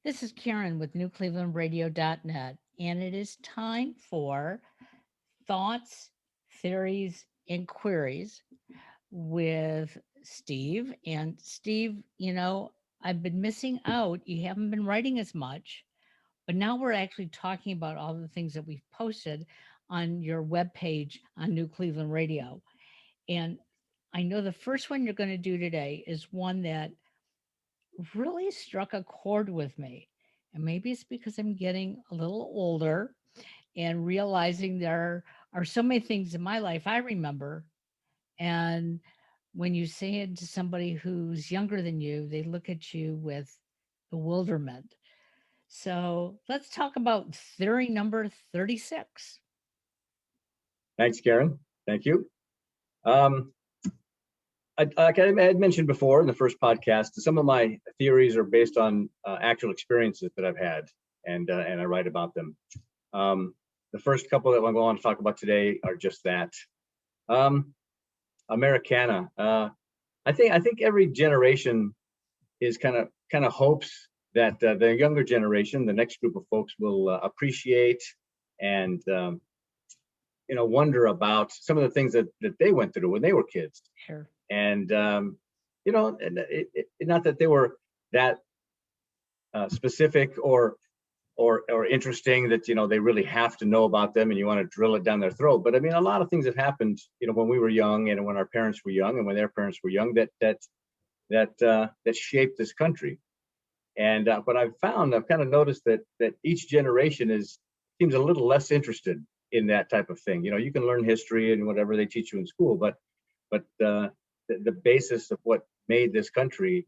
This is Karen with NewClevelandRadio.net, and it is time for Thoughts, Theories, and Queries with Steve. And Steve, I've been missing out. You haven't been writing as much, but now we're actually talking about all the things that we've posted on your webpage on New Cleveland Radio. And I know the first one you're going to do today is one that really struck a chord with me. And maybe it's because I'm getting a little older and realizing there are so many things in my life I remember. And when you say it to somebody who's younger than you, they look at you with bewilderment. So let's talk about theory number 36. Thanks, Karen. Thank you. Um, like I had mentioned before in the first podcast, some of my theories are based on actual experiences that I've had, and I write about them. The first couple that I'm going to talk about today are just that. Americana. I think every generation is kind of hopes that the younger generation, the next group of folks, will appreciate and wonder about some of the things that they went through when they were kids. Sure. And not that they were that specific or interesting that they really have to know about them and you want to drill it down their throat. But I mean, a lot of things have happened when we were young and when our parents were young and when their parents were young that shaped this country. And what I've found, I've kind of noticed that each generation seems a little less interested in that type of thing. You can learn history and whatever they teach you in school, but the basis of what made this country,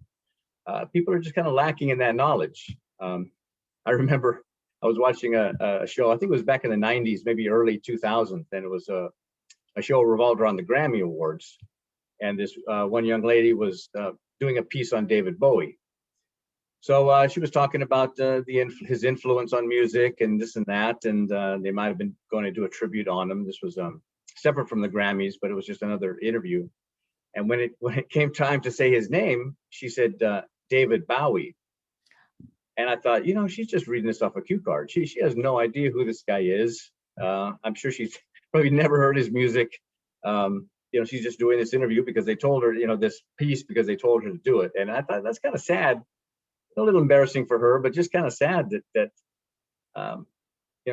people are just kind of lacking in that knowledge. I remember I was watching a show, I think it was back in the 90s, maybe early 2000s, and it was a show revolved around the Grammy Awards. And this one young lady was doing a piece on David Bowie. So she was talking about his influence on music and this and that, and they might have been going to do a tribute on him. This was separate from the Grammys, but it was just another interview. And when it came time to say his name, she said David Bowie. And I thought, she's just reading this off a cue card. She has no idea who this guy is. I'm sure she's probably never heard his music. She's just doing this interview because they told her, this piece because they told her to do it. And I thought that's kind of sad. A little embarrassing for her, but just kind of sad that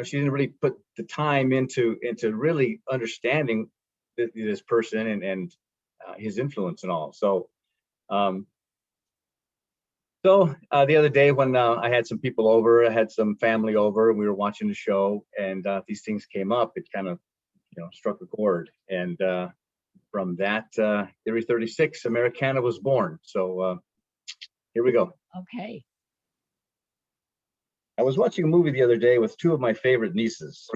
she didn't really put the time into really understanding this person and his influence and all. So the other day when I had some people over, I had some family over, and we were watching the show, and these things came up. It kind of struck a chord, and from that Theory 36, Americana was born. So here we go. Okay. I was watching a movie the other day with two of my favorite nieces.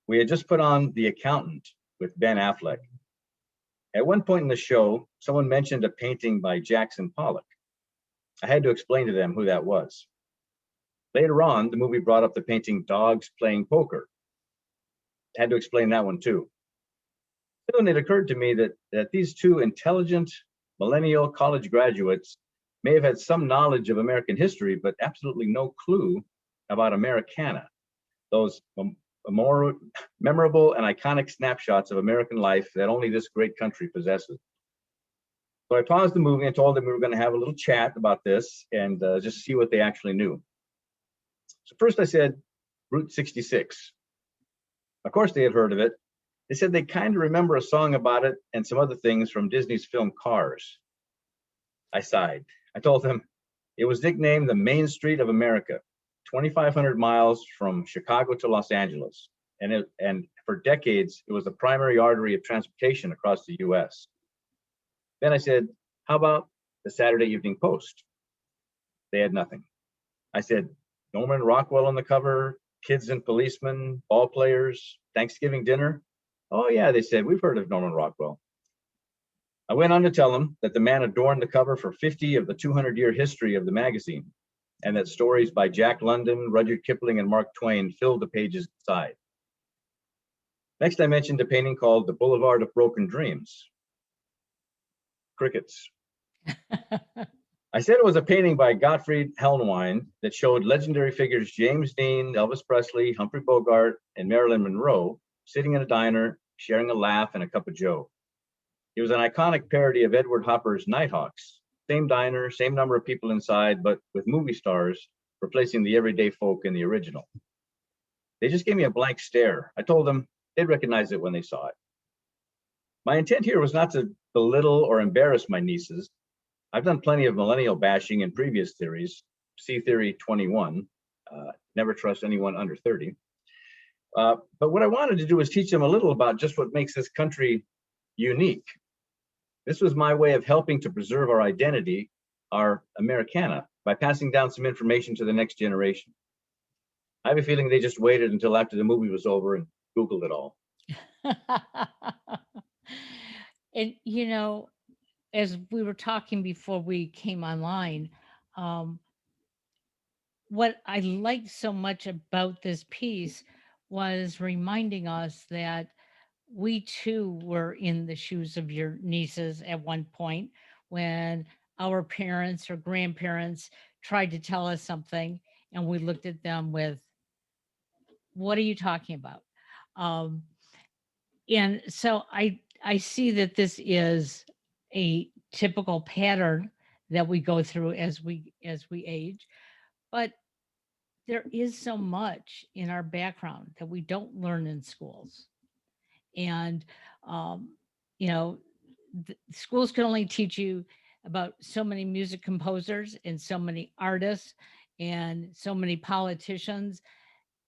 We had just put on The Accountant with Ben Affleck. At one point in the show, someone mentioned a painting by Jackson Pollock. I had to explain to them who that was. Later on, the movie brought up the painting Dogs Playing Poker. I had to explain that one too. Soon it occurred to me that these two intelligent millennial college graduates may have had some knowledge of American history, but absolutely no clue about Americana, those more memorable and iconic snapshots of American life that only this great country possesses. So I paused the movie and told them we were going to have a little chat about this and just see what they actually knew. So first I said, Route 66. Of course they had heard of it. They said they kind of remember a song about it and some other things from Disney's film Cars. I sighed. I told them it was nicknamed the Main Street of America, 2,500 miles from Chicago to Los Angeles. And for decades, it was the primary artery of transportation across the US. Then I said, how about the Saturday Evening Post? They had nothing. I said, Norman Rockwell on the cover, kids and policemen, ball players, Thanksgiving dinner. Oh yeah, they said, we've heard of Norman Rockwell. I went on to tell them that the man adorned the cover for 50 of the 200-year history of the magazine, and that stories by Jack London, Rudyard Kipling, and Mark Twain filled the pages inside. Next, I mentioned a painting called The Boulevard of Broken Dreams. Crickets. I said it was a painting by Gottfried Helnwein that showed legendary figures James Dean, Elvis Presley, Humphrey Bogart, and Marilyn Monroe sitting in a diner, sharing a laugh and a cup of joe. It was an iconic parody of Edward Hopper's Nighthawks. Same diner, same number of people inside, but with movie stars replacing the everyday folk in the original. They just gave me a blank stare. I told them they'd recognize it when they saw it. My intent here was not to belittle or embarrass my nieces. I've done plenty of millennial bashing in previous theories. See Theory 21, never trust anyone under 30. But what I wanted to do was teach them a little about just what makes this country unique. This was my way of helping to preserve our identity, our Americana, by passing down some information to the next generation. I have a feeling they just waited until after the movie was over and Googled it all. And, you know, as we were talking before we came online, what I liked so much about this piece was reminding us that we too were in the shoes of your nieces at one point when our parents or grandparents tried to tell us something and we looked at them with, what are you talking about? Um, and so I see that this is a typical pattern that we go through as we age, but there is so much in our background that we don't learn in schools. And um, you know, schools can only teach you about so many music composers and so many artists and so many politicians,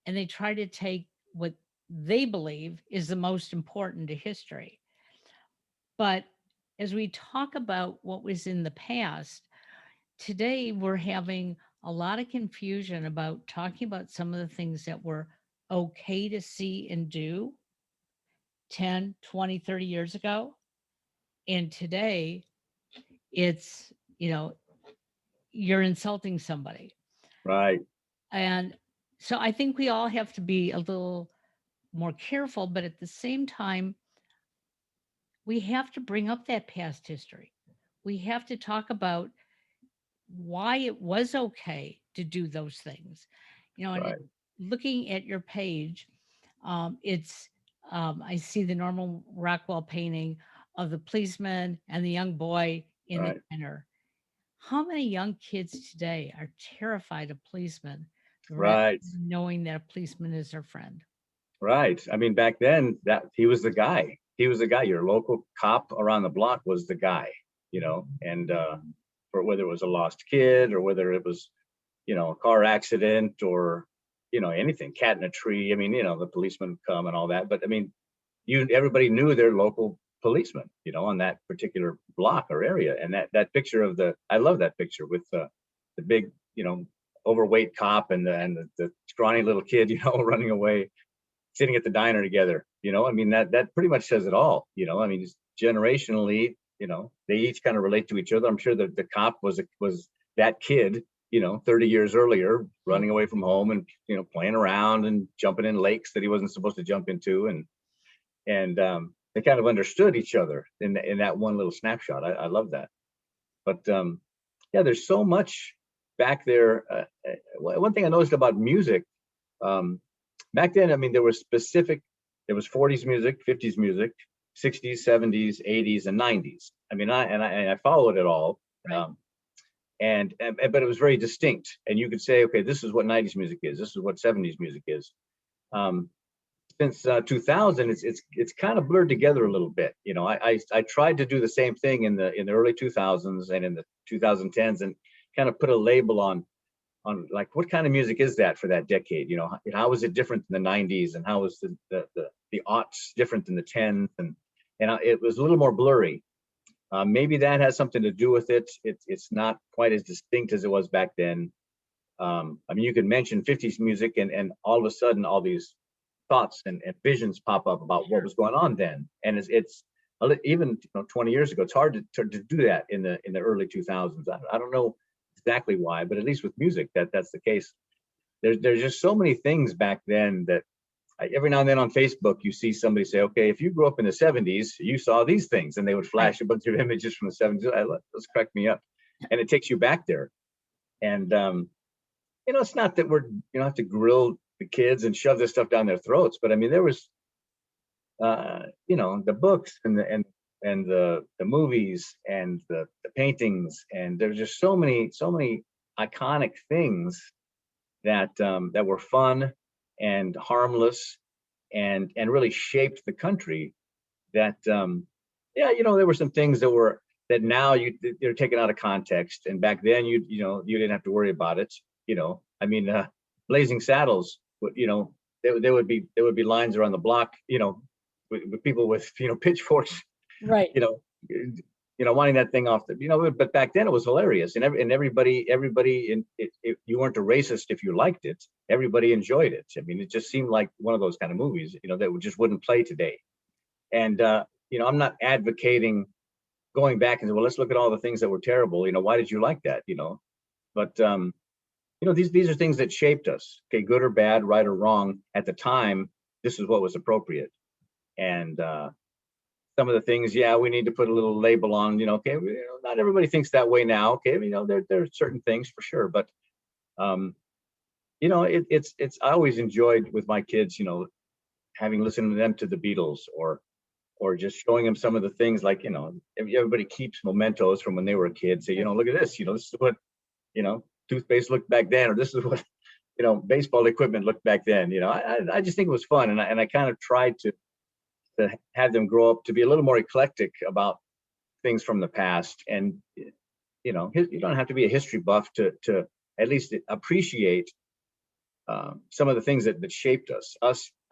and they try to take what they believe is the most important to history. But as we talk about what was in the past, today we're having a lot of confusion about talking about some of the things that were okay to see and do 10, 20, 30 years ago. And today it's, you know, you're insulting somebody. Right. And so I think we all have to be a little more careful, but at the same time, we have to bring up that past history. We have to talk about why it was okay to do those things. You know, and Right. looking at your page, it's I see the Norman Rockwell painting of the policeman and the young boy in the Right. diner. How many young kids today are terrified of policemen rather Right. than knowing that a policeman is their friend? Right. I mean, back then, that he was the guy. He was the guy. Your local cop around the block was the guy, you know, and for whether it was a lost kid or whether it was, you know, a car accident or, you know, anything, cat in a tree. I mean, you know, the policemen come and all that. But I mean, everybody knew their local policeman, you know, on that particular block or area. And that picture of I love that picture with the big, you know, overweight cop and the scrawny little kid, you know, running away, sitting at the diner together. You know, I mean, that pretty much says it all. You know, I mean, just generationally, you know, they each kind of relate to each other. I'm sure that the cop was that kid, you know, 30 years earlier, running away from home and, you know, playing around and jumping in lakes that he wasn't supposed to jump into, and they kind of understood each other in that one little snapshot. I love that. But yeah, there's so much back there. One thing I noticed about music, back then, I mean, there was 40s music, 50s music, 60s, 70s, 80s, and 90s. I mean, I followed it all. Right. But it was very distinct. And you could say, okay, this is what 90s music is. This is what 70s music is. Since 2000, it's kind of blurred together a little bit. You know, I tried to do the same thing in the early 2000s and in the 2010s, and kind of put a label on like what kind of music is that for that decade. You know, how was it different than the 90s, and how was the aughts different than the 10s, and it was a little more blurry. Maybe that has something to do with it. It's not quite as distinct as it was back then. I mean, you can mention 50s music, and all of a sudden, all these thoughts and visions pop up about what was going on then. And it's even 20 years ago, it's hard to do that in the early 2000s. I don't know exactly why, but at least with music, that's the case. There's just so many things back then that every now and then on Facebook, you see somebody say, okay, if you grew up in the 70s, you saw these things, and they would flash a bunch of images from the 70s. Those crack me up. and it takes you back there. And it's not that you don't have to grill the kids and shove this stuff down their throats, but I mean, there was the books and the movies and the paintings, and there's just so many iconic things that that were fun and harmless and really shaped the country. That there were some things that now you're taken out of context, and back then you didn't have to worry about it. I mean, Blazing Saddles, there would be lines around the block, with people with pitchforks, right, wanting that thing off but back then it was hilarious, and everybody you weren't a racist if you liked it. Everybody enjoyed it. I mean, it just seemed like one of those kind of movies that just wouldn't play today. And I'm not advocating going back and say, well, let's look at all the things that were terrible. Why did you like that? But these are things that shaped us. Okay, good or bad, right or wrong. At the time, this is what was appropriate. And some of the things, we need to put a little label on. Okay, not everybody thinks that way now. Okay, there are certain things for sure, but it's I always enjoyed with my kids, having listened to them to the Beatles, or just showing them some of the things, like everybody keeps mementos from when they were a kid. Say, look at this. This is what toothpaste looked back then, or this is what baseball equipment looked back then. I just think it was fun, and I kind of tried to have them grow up to be a little more eclectic about things from the past. And you don't have to be a history buff to at least appreciate some of the things that shaped us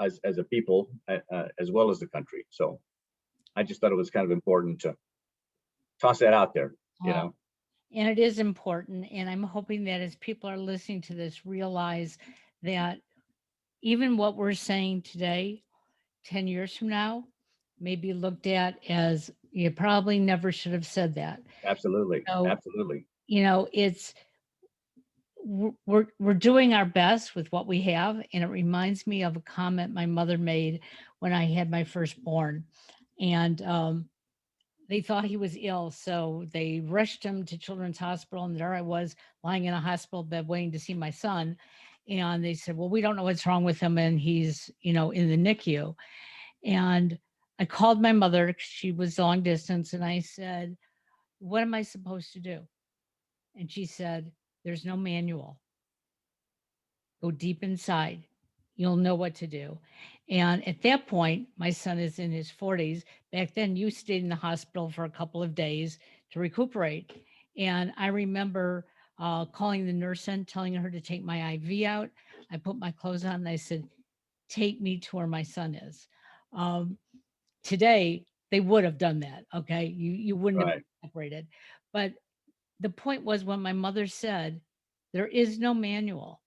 as a people, as well as the country. So I just thought it was kind of important to toss that out there. And it is important. And I'm hoping that as people are listening to this, realize that even what we're saying today, 10 years from now, may be looked at as, you probably never should have said that. Absolutely. So, absolutely. We're doing our best with what we have. And it reminds me of a comment my mother made when I had my firstborn. And they thought he was ill, so they rushed him to Children's Hospital, and there I was lying in a hospital bed waiting to see my son. And they said, well, we don't know what's wrong with him, and he's in the NICU. And I called my mother, she was long distance, and I said, what am I supposed to do? And she said, there's no manual. Go deep inside, you'll know what to do. And at that point, my son is in his 40s. Back then, you stayed in the hospital for a couple of days to recuperate. And I remember calling the nurse in, telling her to take my IV out. I put my clothes on and I said, take me to where my son is. Today, they would have done that. Okay. You wouldn't have separated. But the point was, when my mother said, there is no manual.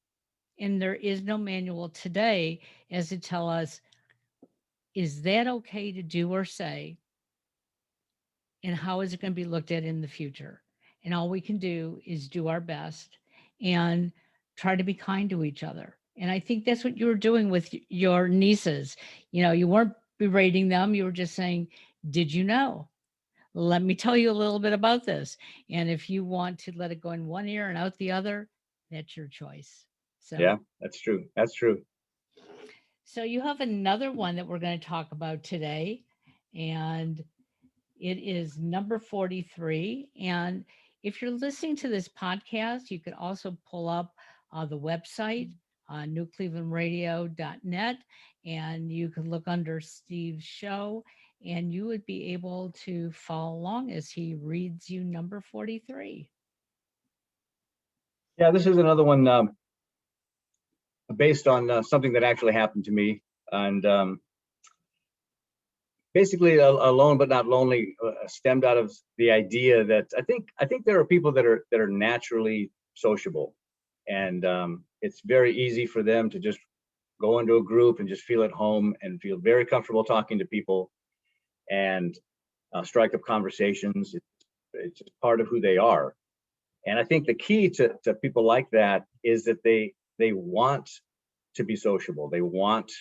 And there is no manual today as to tell us, is that okay to do or say? And how is it going to be looked at in the future? And all we can do is do our best and try to be kind to each other. And I think that's what you were doing with your nieces. You weren't berating them. You were just saying, did you know? Let me tell you a little bit about this. And if you want to let it go in one ear and out the other, that's your choice. So, yeah, that's true. That's true. So you have another one that we're going to talk about today, and it is number 43. And if you're listening to this podcast, you could also pull up the website, newclevelandradio.net, and you can look under Steve's show, and you would be able to follow along as he reads you number 43. Yeah, this is another one based on something that actually happened to me, and basically alone but not lonely stemmed out of the idea that I think there are people that are naturally sociable, and it's very easy for them to just go into a group and just feel at home and feel very comfortable talking to people and strike up conversations. It's just part of who they are. And I think the key to people like that is that they want to be sociable. They want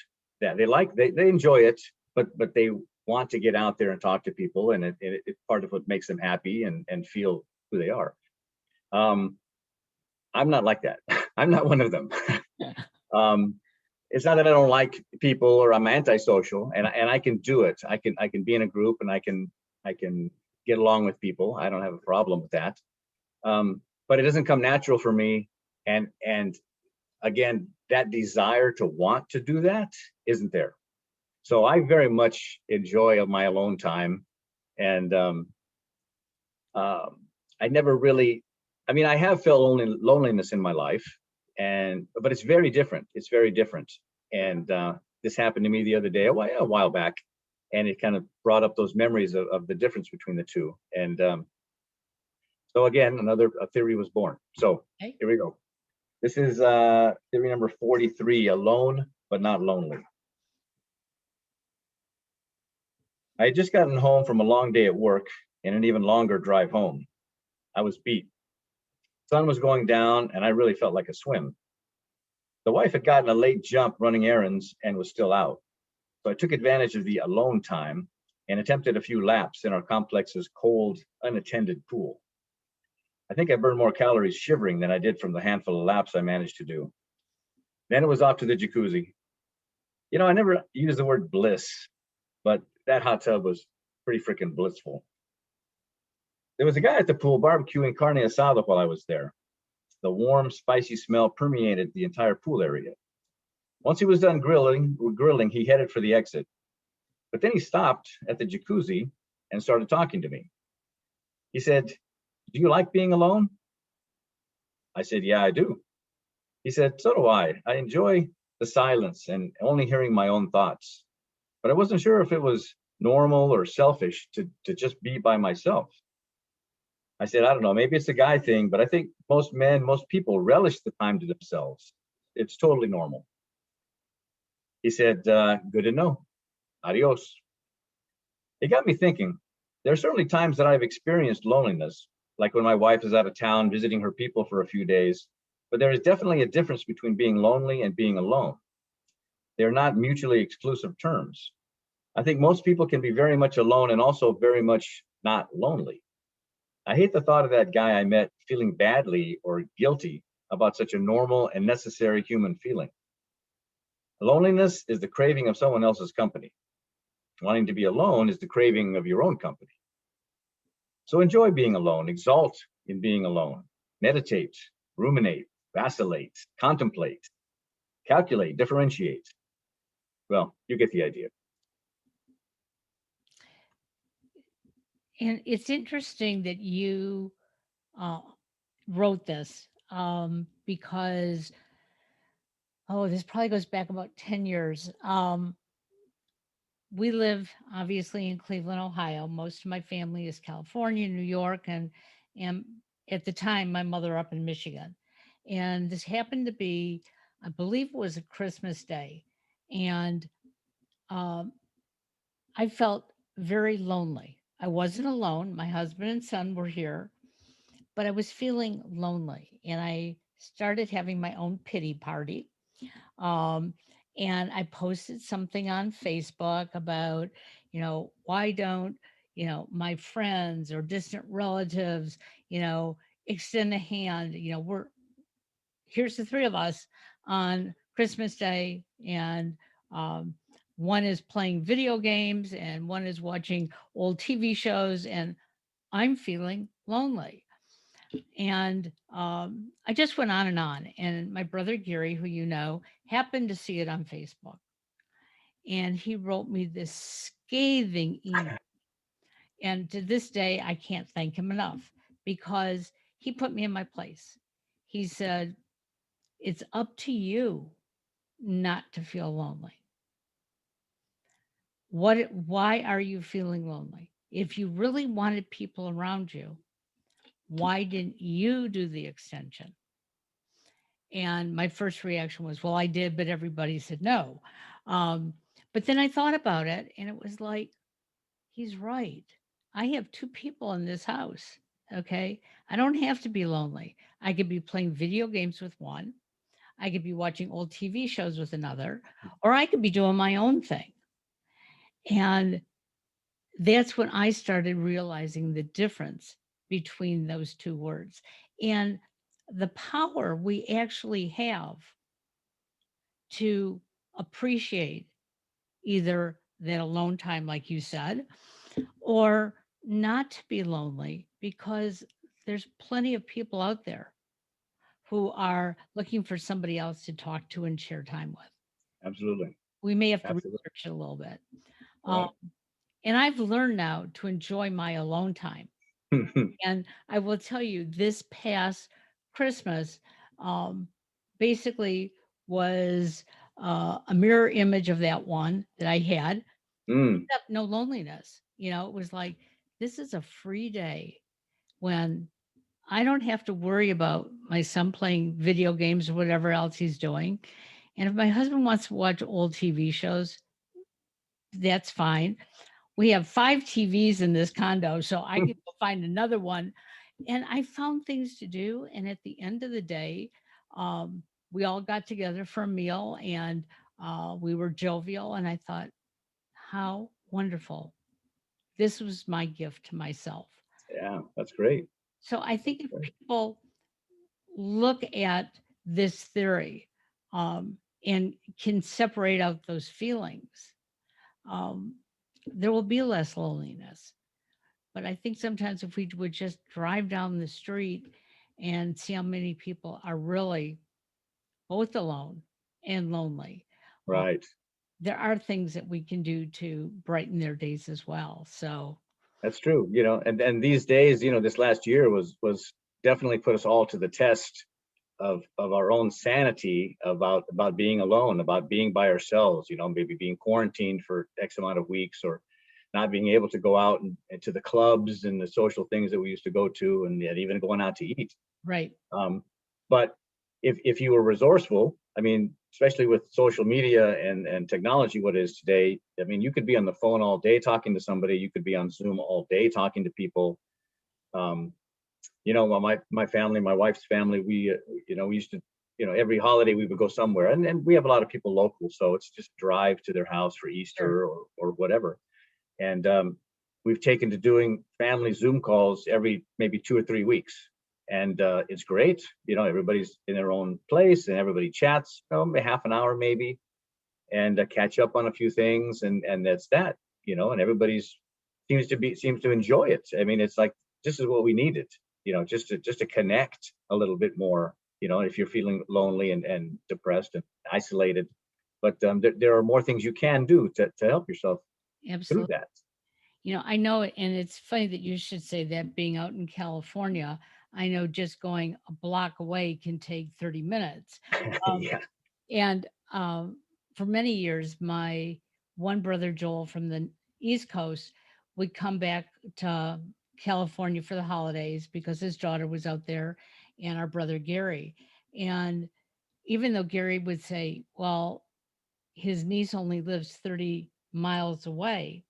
that. They enjoy it, but they want to get out there and talk to people, and it's part of what makes them happy and feel who they are. I'm not like that. I'm not one of them. Yeah. It's not that I don't like people or I'm antisocial, and I can do it. I can be in a group and I can get along with people. I don't have a problem with that. But it doesn't come natural for me. And again, that desire to want to do that isn't there. So I very much enjoy my alone time, and I never really. I mean, I have felt loneliness in my life, but it's very different. It's very different. And this happened to me the other day, a while back, and it kind of brought up those memories of the difference between the two. And so again, another theory was born. So Okay. here we go. This is theory number 43, alone but not lonely. I had just gotten home from a long day at work and an even longer drive home. I was beat. Sun was going down and I really felt like a swim. The wife had gotten a late jump running errands and was still out. So I took advantage of the alone time and attempted a few laps in our complex's cold, unattended pool. I think I burned more calories shivering than I did from the handful of laps I managed to do. Then it was off to the jacuzzi. You know, I never used the word bliss, but that hot tub was pretty freaking blissful. There was a guy at the pool barbecuing carne asada while I was there. The warm, spicy smell permeated the entire pool area. Once he was done grilling, he headed for the exit. But then he stopped at the jacuzzi and started talking to me. He said, "Do you like being alone?" I said, "Yeah, I do." He said, "So do I. I enjoy the silence and only hearing my own thoughts. But I wasn't sure if it was normal or selfish to just be by myself." I said, "I don't know, maybe it's a guy thing, but I think most men, most people relish the time to themselves. It's totally normal." He said, "Good to know. Adios." It got me thinking. There are certainly times that I've experienced loneliness, like when my wife is out of town visiting her people for a few days, but there is definitely a difference between being lonely and being alone. They're not mutually exclusive terms. I think most people can be very much alone and also very much not lonely. I hate the thought of that guy I met feeling badly or guilty about such a normal and necessary human feeling. Loneliness is the craving of someone else's company. Wanting to be alone is the craving of your own company. So enjoy being alone, exalt in being alone, meditate, ruminate, vacillate, contemplate, calculate, differentiate. Well, you get the idea. And it's interesting that you uh, wrote this because, oh, this probably goes back about 10 years. We live obviously in Cleveland, Ohio. Most of my family is California, New York, and at the time, my mother up in Michigan. And this happened to be, I believe it was a Christmas day. And um, I felt very lonely. I wasn't alone. My husband and son were here, but I was feeling lonely. And I started having my own pity party. Um, and I posted something on Facebook about, why don't, my friends or distant relatives, you know, extend a hand, here's the three of us on Christmas Day, and um, one is playing video games and one is watching old TV shows, and I'm feeling lonely. And I just went on and on. And my brother Gary, who you know, happened to see it on Facebook. And he wrote me this scathing email. And to this day, I can't thank him enough because he put me in my place. He said, "It's up to you not to feel lonely. Why are you feeling lonely? If you really wanted people around you, why didn't you do the extension?" And my first reaction was, well, I did, but everybody said no. But then I thought about it and it was like, he's right. I have two people in this house. Okay. I don't have to be lonely. I could be playing video games with one, I could be watching old TV shows with another, or I could be doing my own thing. And that's when I started realizing the difference between those two words. And the power we actually have to appreciate either that alone time, like you said, or not to be lonely, because there's plenty of people out there who are looking for somebody else to talk to and share time with. Absolutely. We may have to Absolutely. research it a little bit. Um, Right. and I've learned now to enjoy my alone time. And I will tell you, this past Christmas um, basically was a mirror image of that one that I had, Mm, except no loneliness. It was like, this is a free day when I don't have to worry about my son playing video games or whatever else he's doing. And if my husband wants to watch old TV shows, that's fine. We have 5 TVs in this condo, so I can go find another one. And I found things to do. And at the end of the day, um, we all got together for a meal and we were jovial. And I thought, how wonderful. This was my gift to myself. yeah, that's great. So I think if Great. people look at this theory and can separate out those feelings, um, there will be less loneliness. But I think sometimes if we would just drive down the street and see how many people are really both alone and lonely, uh, Right. there are things that we can do to brighten their days as well. So, That's true. And these days, this last year was definitely put us all to the test of our own sanity about being alone, about being by ourselves, maybe being quarantined for X amount of weeks, or not being able to go out and to the clubs and the social things that we used to go to, and yet even going out to eat. right, But if you were resourceful, I mean, especially with social media and technology, what it is today, I mean, you could be on the phone all day talking to somebody. You could be on Zoom all day talking to people. Um, well, my family, my wife's family, we used to, every holiday we would go somewhere, and we have a lot of people local, so it's just drive to their house for sure, Easter or whatever. And we've taken to doing family Zoom calls every maybe 2 or 3 weeks, and it's great. Everybody's in their own place, and everybody chats, half an hour maybe, and catch up on a few things, and that's that. And everybody's seems to enjoy it. I mean, it's like this is what we needed. Just to connect a little bit more. If you're feeling lonely and depressed and isolated, but there are more things you can do to help yourself through absolutely. that. I know it, and it's funny that you should say that. Being out in California, I know just going a block away can take 30 minutes. Um, Yeah. and for many years, my one brother Joel from the East Coast would come back to California for the holidays because his daughter was out there, and our brother Gary. And even though Gary would say, well, his niece only lives 30 miles away,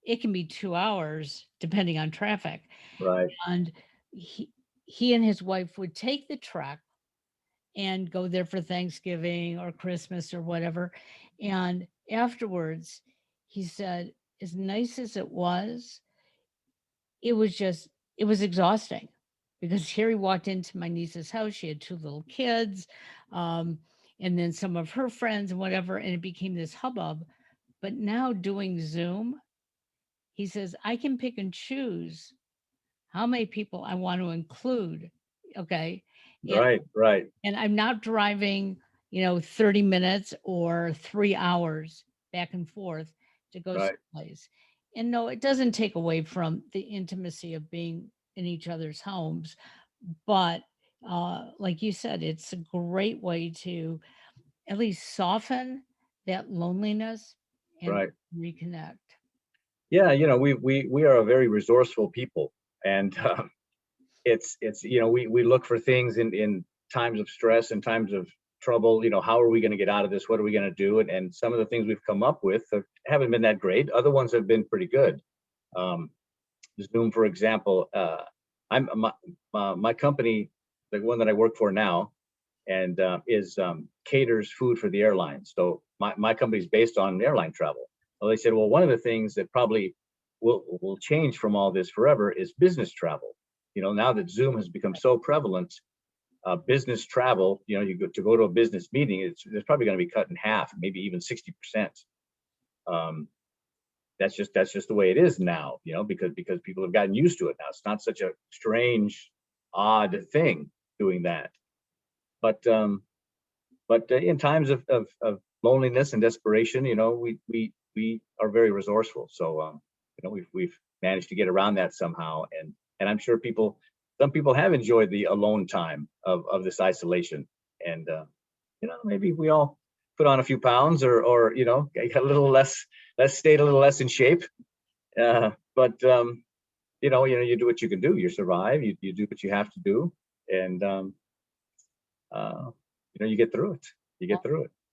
it can be 2 hours depending on traffic. Right. And he, he and his wife would take the truck and go there for Thanksgiving or Christmas or whatever. And afterwards, he said, as nice as it was just, it was exhausting because here he walked into my niece's house. She had 2 little kids, um, and then some of her friends and whatever. And it became this hubbub. But now doing Zoom, he says, I can pick and choose how many people I want to include. Okay. Right. Right. And I'm not driving, 30 minutes or 3 hours back and forth to go Right. someplace. And no, it doesn't take away from the intimacy of being in each other's homes. But like you said, it's a great way to at least soften that loneliness and Right. reconnect. Yeah. We are a very resourceful people, and it's we look for things in times of stress and times of trouble. How are we going to get out of this? What are we going to do? And some of the things we've come up with haven't been that great. Other ones have been pretty good. Um, Zoom, for example. I'm my company, the one that I work for now, and is caters food for the airlines. So my company is based on airline travel. Well, they said, well, one of the things that probably will change from all this forever is business travel. now that Zoom has become so prevalent, business travel, you go to a business meeting, it's probably going to be cut in half, maybe even 60%. That's just the way it is now, because people have gotten used to it now. It's not such a strange, odd thing doing that. But in times of loneliness and desperation, we are very resourceful. So we've managed to get around that somehow, and I'm sure some people have enjoyed the alone time of this isolation, and maybe we all put on a few pounds, or got a little less, stayed a little less in shape. But you do what you can do. You survive. You do what you have to do, and you get through it.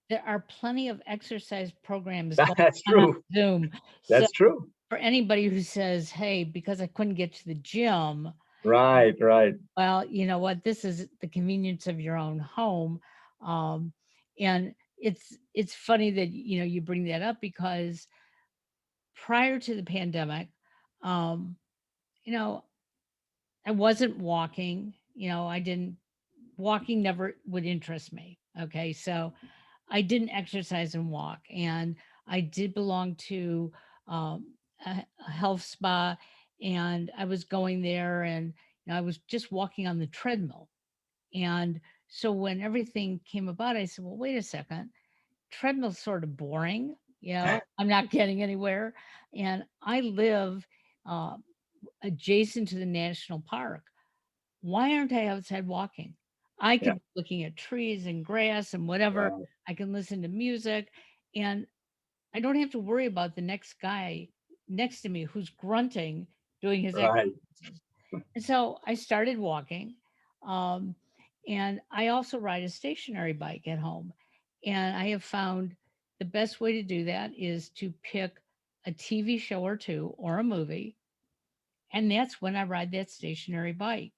There are plenty of exercise programs That's going on true. Zoom. That's true. For anybody who says, "Hey, because I couldn't get to the gym," Right. well, you know what? This is the convenience of your own home, and it's funny that you bring that up, because prior to the pandemic, um, you know, I wasn't walking. Walking never would interest me. Okay, so I didn't exercise and walk, and I did belong to a health spa, and I was going there, and I was just walking on the treadmill. And so when everything came about, I said, "Well, wait a second, treadmill's sort of boring. I'm not getting anywhere, and I live uh, adjacent to the national park. Why aren't I outside walking? I Yeah. could be looking at trees and grass and whatever. Right. I can listen to music, and I don't have to worry about the next guy next to me who's grunting doing his Right. exercises." And so I started walking. Um, and I also ride a stationary bike at home. And I have found the best way to do that is to pick a TV show or two or a movie. And that's when I ride that stationary bike.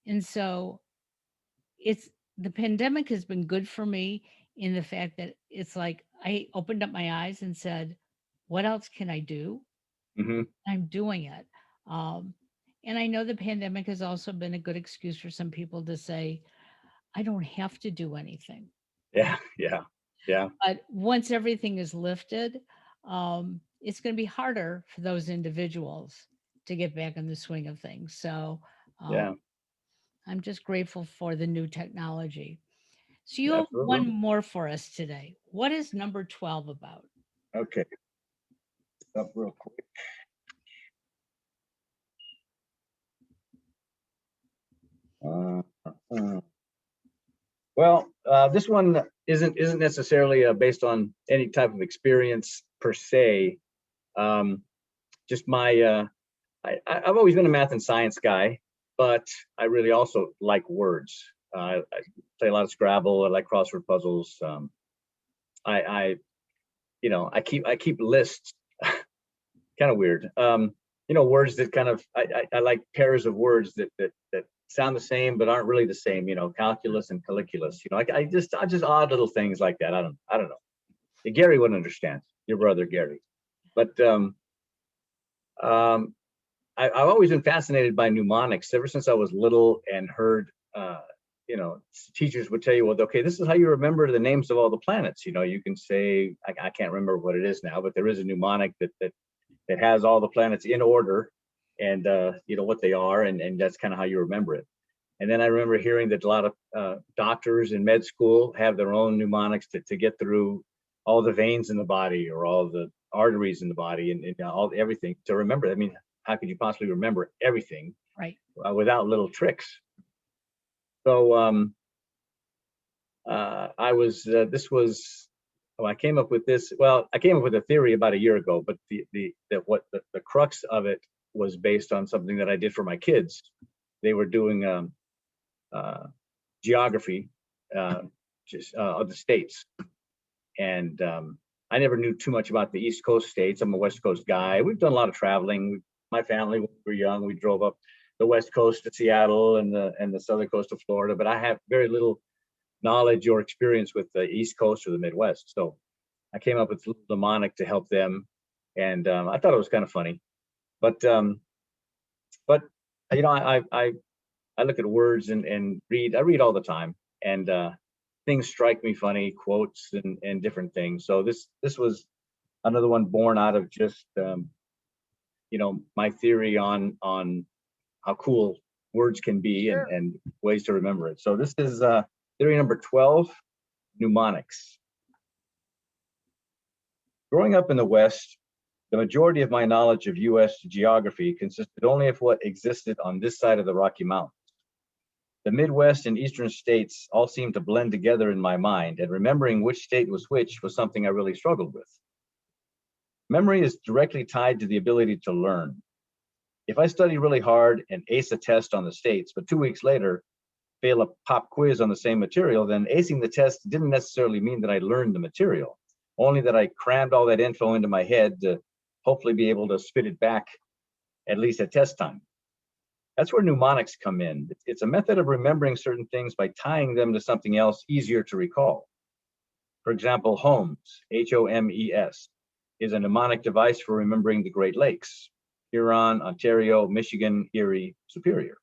And so it's the pandemic has been good for me in the fact that it's like I opened up my eyes and said, what else can I do? Hmm. I'm doing it. Um, and I know the pandemic has also been a good excuse for some people to say, I don't have to do anything. Yeah. But once everything is lifted, it's going to be harder for those individuals to get back in the swing of things. So um, Yeah. I'm just grateful for the new technology. So you have one Absolutely. more for us today. What is number 12 about? Okay. Up real quick. Well, this one isn't necessarily based on any type of experience per se. Just I've always been a math and science guy, but I really also like words. I play a lot of Scrabble. I like crossword puzzles. I I keep lists. Kind of weird. Words that kind of I like pairs of words that sound the same but aren't really the same. Calculus and colliculus. I just odd little things like that. I don't know. Gary wouldn't understand. Your brother Gary, but um, I've always been fascinated by mnemonics ever since I was little, and heard teachers would tell you, well, okay, this is how you remember the names of all the planets. You can say, I can't remember what it is now, but there is a mnemonic that has all the planets in order, and what they are, and that's kind of how you remember it. And then I remember hearing that a lot of doctors in med school have their own mnemonics to get through all the veins in the body, or all the arteries in the body, and everything to remember. I mean, how could you possibly remember everything Right. without little tricks? So I came up with this. Well, I came up with a theory about a year ago, but the crux of it was based on something that I did for my kids. They were doing geography, of the states, and I never knew too much about the East Coast states. I'm a West Coast guy. We've done a lot of traveling. My family, when we were young, we drove up the West Coast to Seattle and the southern coast of Florida, but I have very little knowledge or experience with the East Coast or the Midwest. So I came up with a little mnemonic to help them, and I thought it was kind of funny. But I I look at words and read. I read all the time, and things strike me funny, quotes and different things. So this was another one born out of just my theory on how cool words can be Sure. and ways to remember it. So this is theory number 12, mnemonics. Growing up in the West, the majority of my knowledge of U.S. geography consisted only of what existed on this side of the Rocky Mountains. The Midwest and Eastern states all seemed to blend together in my mind, and remembering which state was which was something I really struggled with. Memory is directly tied to the ability to learn. If I study really hard and ace a test on the states, but 2 weeks later fail a pop quiz on the same material, then acing the test didn't necessarily mean that I learned the material, only that I crammed all that info into my head to hopefully be able to spit it back at least at test time. That's where mnemonics come in. It's a method of remembering certain things by tying them to something else easier to recall. For example, HOMES, H-O-M-E-S, is a mnemonic device for remembering the Great Lakes: Huron, Ontario, Michigan, Erie, Superior.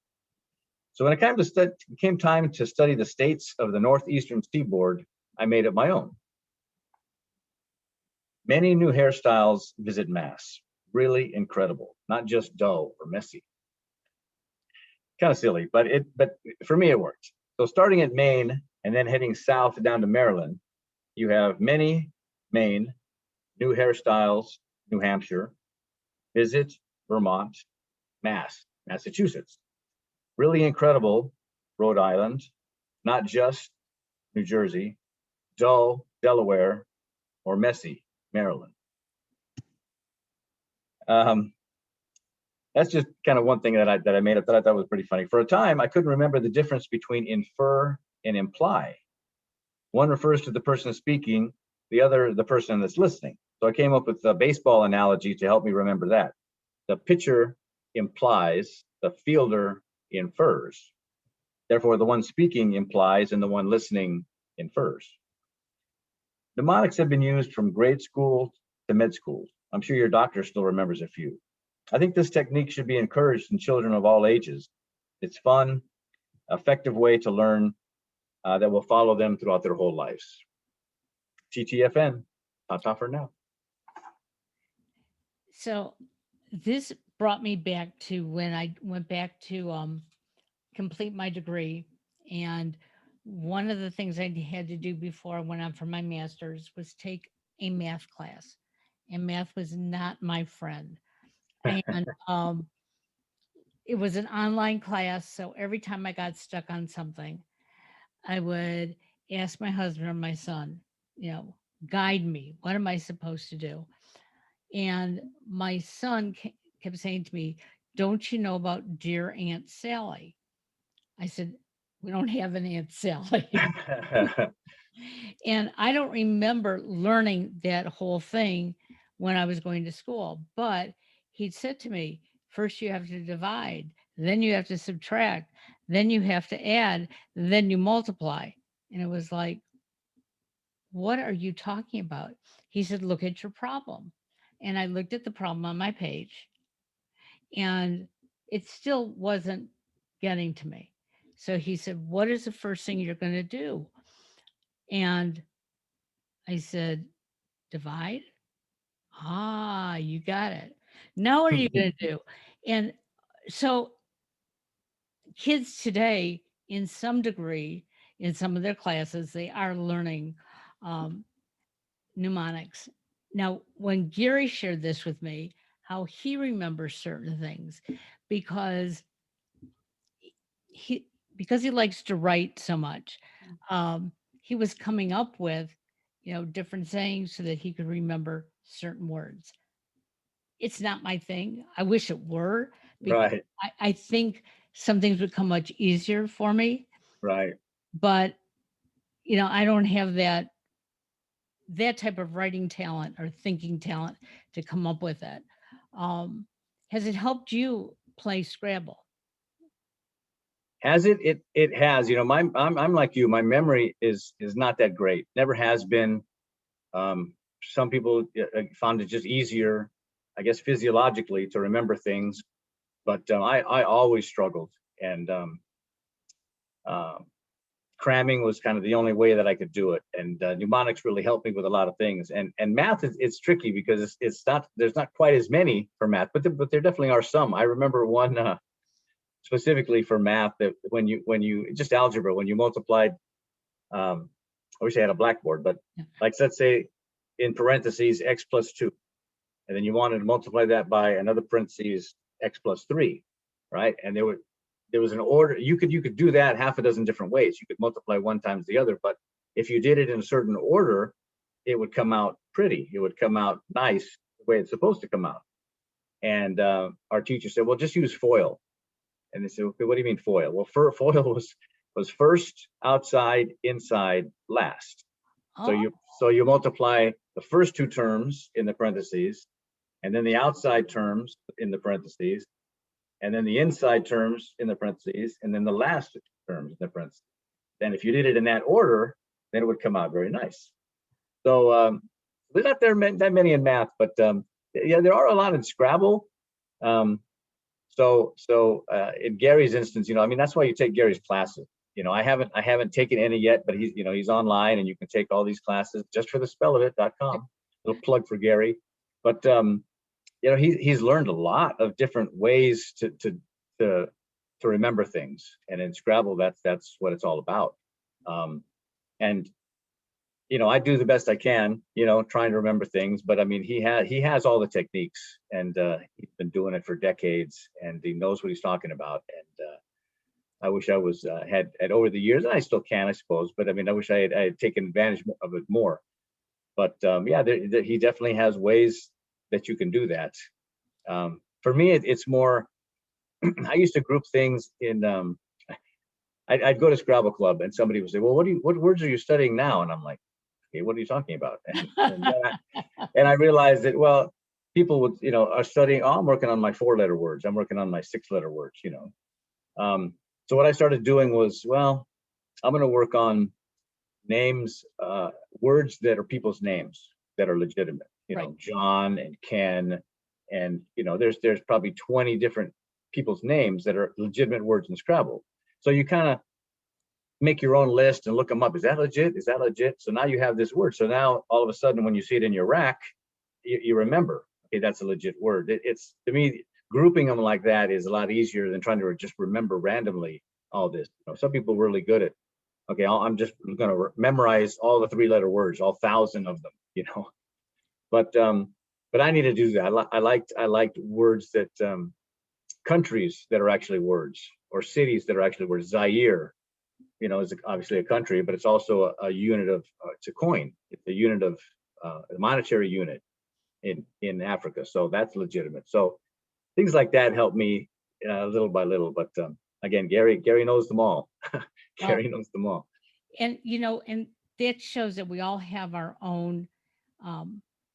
So when it came time to study the states of the northeastern seaboard, I made it my own. Many new hairstyles visit Mass. Really incredible, not just dull or messy. Kind of silly, but for me it worked. So starting at Maine and then heading south down to Maryland, you have many, Maine, new hairstyles, New Hampshire, visit Vermont, Mass, Massachusetts. Really incredible, Rhode Island, not just New Jersey, dull, Delaware, or messy, Maryland. That's just kind of one thing that I made up that I thought was pretty funny. For a time, I couldn't remember the difference between infer and imply. One refers to the person speaking, the other, the person that's listening. So I came up with a baseball analogy to help me remember that. The pitcher implies, the fielder infers. Therefore, the one speaking implies and the one listening infers. Mnemonics have been used from grade school to med school. I'm sure your doctor still remembers a few. I think this technique should be encouraged in children of all ages. It's fun, effective way to learn that will follow them throughout their whole lives. TTFN, ta-ta for now. So this brought me back to when I went back to complete my degree. And one of the things I had to do before I went on for my master's was take a math class. And math was not my friend. And it was an online class. So every time I got stuck on something, I would ask my husband or my son, guide me. What am I supposed to do? And my son kept saying to me, "Don't you know about Dear Aunt Sally?" I said, "We don't have an Aunt Sally." And I don't remember learning that whole thing when I was going to school, but he'd said to me, "First you have to divide, then you have to subtract, then you have to add, then you multiply." And it was like, "What are you talking about?" He said, "Look at your problem." And I looked at the problem on my page and it still wasn't getting to me. So he said, "What is the first thing you're going to do?" And I said, "Divide." Ah, you got it. Now what are you going to do? And so kids today, in some degree, in some of their classes, they are learning um, mnemonics. Now, when Gary shared this with me, how he remembers certain things, because he because he likes to write so much, he was coming up with, different sayings so that he could remember certain words. It's not my thing. I wish it were, because Right, I think some things would come much easier for me, right. but I don't have that type of writing talent or thinking talent to come up with it. Um, has it helped you play Scrabble? Has it? It has. I'm like you. My memory is not that great. Never has been. Some people found it just easier, I guess, physiologically to remember things, but I always struggled. And Cramming was kind of the only way that I could do it, and mnemonics really helped me with a lot of things. And math it's tricky because it's not, there's not quite as many for math, but there definitely are some. I remember one specifically for math that when you just algebra, when you multiplied, I wish I had a blackboard, but like let's say in parentheses x plus 2, and then you wanted to multiply that by another parentheses x plus 3, right? And there was an order. You could do that half a dozen different ways. You could multiply one times the other, but if you did it in a certain order, it would come out pretty. It would come out nice the way it's supposed to come out. And our teacher said, well, just use FOIL. And they said, okay, what do you mean FOIL? Well, FOIL was first, outside, inside, last. So you multiply the first two terms in the parentheses, and then the outside terms in the parentheses, and then the inside terms in the parentheses, and then the last terms in the parentheses. And if you did it in that order, then it would come out very nice. So there's not that many in math, but yeah, there are a lot in Scrabble. So in Gary's instance, I mean, that's why you take Gary's classes. I haven't taken any yet, but he's online, and you can take all these classes just for the spellofit.com. Little plug for Gary. But he's learned a lot of different ways to remember things, and in Scrabble, that's what it's all about. And I do the best I can, trying to remember things. But I mean, he has all the techniques, and he's been doing it for decades, and he knows what he's talking about. And I wish I was had over the years, and I still can, I suppose. But I mean, I wish I had taken advantage of it more. But yeah, he definitely has ways that you can do that. For me, it's more. I used to group things in. I'd go to Scrabble Club, and somebody would say, "Well, what words are you studying now?" And I'm like, "Okay, what are you talking about?" And I realized that, well, people would, are studying. Oh, I'm working on my 4-letter words. I'm working on my 6-letter words. So what I started doing was, well, I'm going to work on names, words that are people's names that are legitimate. Right. John and Ken, and there's probably 20 different people's names that are legitimate words in Scrabble. So you kind of make your own list and look them up. Is that legit? Is that legit? So now you have this word. So now all of a sudden, when you see it in your rack, you remember, okay, that's a legit word. It's, to me, grouping them like that is a lot easier than trying to just remember randomly all this. Some people are really good at, okay, I'm just going to memorize all the 3-letter words, all 1,000 of them, But I need to do that. I liked words that, countries that are actually words, or cities that are actually words. Zaire, is obviously a country, but it's also a unit of, it's a coin. It's a unit of, a monetary unit in Africa. So that's legitimate. So things like that help me little by little. But again, Gary knows them all. Gary knows them all. And and that shows that we all have our own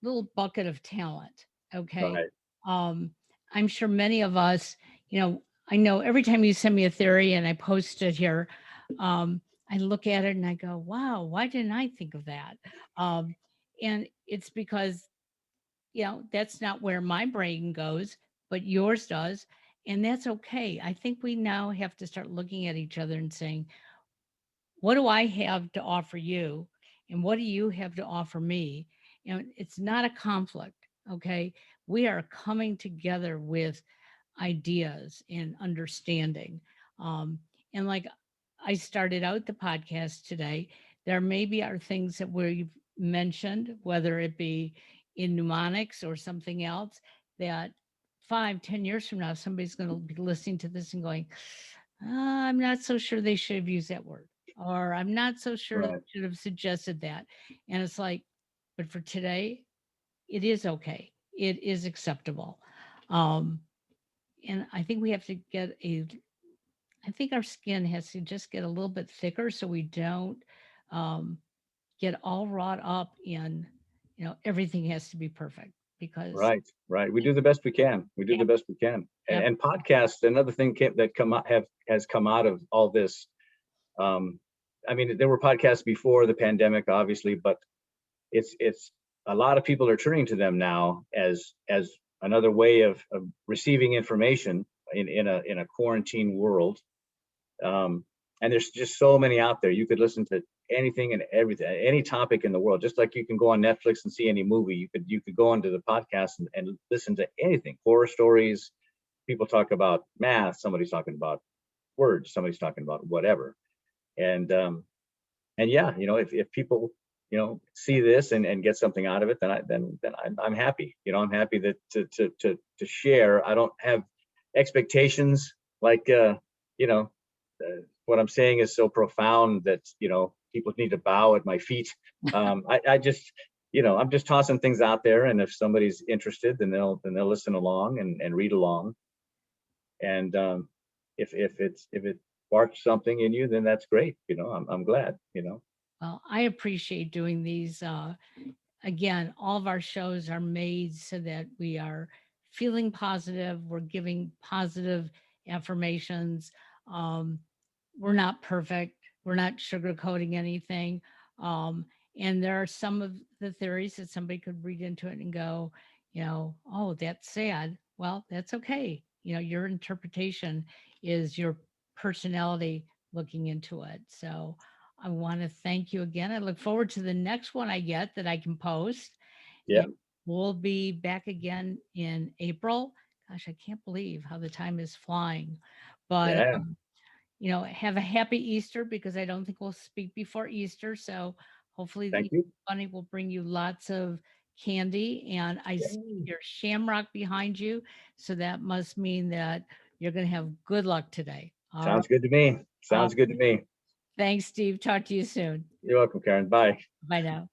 little bucket of talent. Okay. Right. I'm sure many of us, I know every time you send me a theory and I post it here, I look at it and I go, wow, why didn't I think of that? And it's because, that's not where my brain goes, but yours does. And that's okay. I think we now have to start looking at each other and saying, what do I have to offer you? And what do you have to offer me? It's not a conflict. Okay. We are coming together with ideas and understanding. And like I started out the podcast today, there maybe are things that we've mentioned, whether it be in mnemonics or something else, that 5-10 years from now, somebody's going to be listening to this and going, I'm not so sure they should have used that word, or I'm not so sure they Right. should have suggested that. And it's like, but for today, it is okay. It is acceptable. Um, and I think we have to I think our skin has to just get a little bit thicker so we don't um, get all wrought up in, everything has to be perfect because. Right. We do the best we can. We do Yep. the best we can. Yep. And podcasts, another thing that has come out of all this. I mean, there were podcasts before the pandemic, obviously, but it's a lot of people are turning to them now as another way of receiving information in a quarantine world. And And there's just so many out there. You could listen to anything and everything, any topic in the world. Just like you can go on Netflix and see any movie, you could go onto the podcast and listen to anything. Horror stories, people talk about math, somebody's talking about words, somebody's talking about whatever. And yeah, if people see this and get something out of it, then I'm happy. I'm happy that to share. I don't have expectations like what I'm saying is so profound that people need to bow at my feet. I just I'm just tossing things out there, and if somebody's interested, then they'll listen along and read along. And if it sparks something in you, then that's great. I'm glad. Well, I appreciate doing these. Again, all of our shows are made so that we are feeling positive. We're giving positive affirmations. Um, we're not perfect. We're not sugarcoating anything. Um, and there are some of the theories that somebody could read into it and go, oh, that's sad. Well, that's okay. Your interpretation is your personality looking into it. So I want to thank you again. I look forward to the next one I get that I can post. Yeah. And we'll be back again in April. Gosh, I can't believe how the time is flying. But Yeah. have a happy Easter, because I don't think we'll speak before Easter. So hopefully Thank the you. Bunny will bring you lots of candy. And I see your shamrock behind you. So that must mean that you're going to have good luck today. All right. Sounds good to me. Sounds good to me. Thanks, Steve. Talk to you soon. You're welcome, Karen. Bye. Bye now.